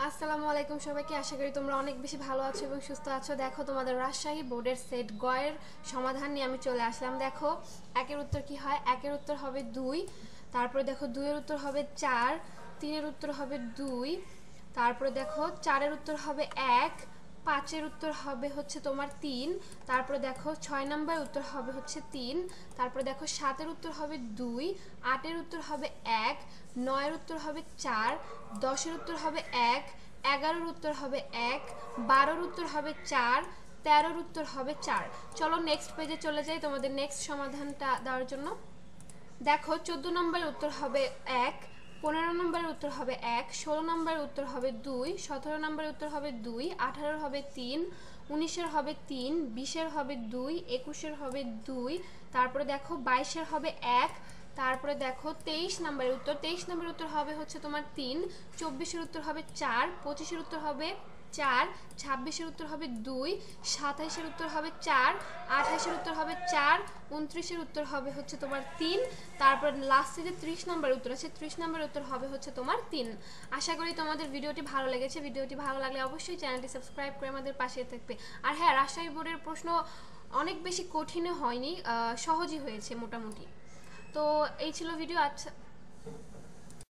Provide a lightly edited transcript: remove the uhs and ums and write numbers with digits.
আসসালামু আলাইকুম সবাইকে। আশা করি তোমরা অনেক বেশি ভালো আছো এবং সুস্থ আছো। দেখো তোমাদের রাজশাহী বোর্ডের সেট গয়ের সমাধান নিয়ে আমি চলে আসলাম। দেখো একের উত্তর কি হয়, একের উত্তর হবে 2, তারপরে দেখো 2 এর উত্তর হবে 4, 3 এর উত্তর হবে 2, তারপরে দেখো 4 এর উত্তর হবে 1, 5 এর উত্তর হবে হচ্ছে তোমার 3, তারপরে দেখো 6 নম্বরের উত্তর হবে হচ্ছে 3, তারপরে দেখো 7 এর উত্তর হবে 2, 8 এর উত্তর হবে 1, 9 এর উত্তর হবে 4, 10 এর উত্তর হবে 1, 11 এর উত্তর হবে 1, 12 এর উত্তর হবে 4, 13 এর উত্তর হবে 4। চলো নেক্সট পেজে চলে যাই তোমাদের নেক্সট সমাধানটা দেওয়ার জন্য। দেখো 14 নম্বরের উত্তর হবে 1, 15 নম্বরের উত্তর হবে 1, 16 নম্বরের উত্তর হবে 2, 17 নম্বরের উত্তর হবে 2, 18 হবে 3, 19 হবে 3, 20 হবে 2, 21 হবে 2, তারপরে দেখো 22 হবে 1, তারপরে দেখো 23 নম্বরের উত্তর, 23 নম্বরের উত্তর হবে হচ্ছে তোমার 3, 24 উত্তর হবে 4, 25 উত্তর হবে 4, 26 উত্তর হবে 2, 27 উত্তর হবে 4, 28 উত্তর হবে 4, 29 উত্তর হবে হচ্ছে তোমার 3, তারপর লাস্টে যে 30 নম্বর উত্তর আছে 30 নম্বর উত্তর হবে হচ্ছে তোমার 3। আশা করি তোমাদের ভিডিওটি ভালো লেগেছে। ভিডিওটি ভালো লাগলে অবশ্যই চ্যানেলটি সাবস্ক্রাইব করে আমাদের পাশে থাকবে। আর হ্যাঁ, রাজশাহী বোর্ডের প্রশ্ন অনেক বেশি কঠিনও হয়নি, সহজই হয়েছে মোটামুটি। তো এই ছিল ভিডিও। আচ্ছা।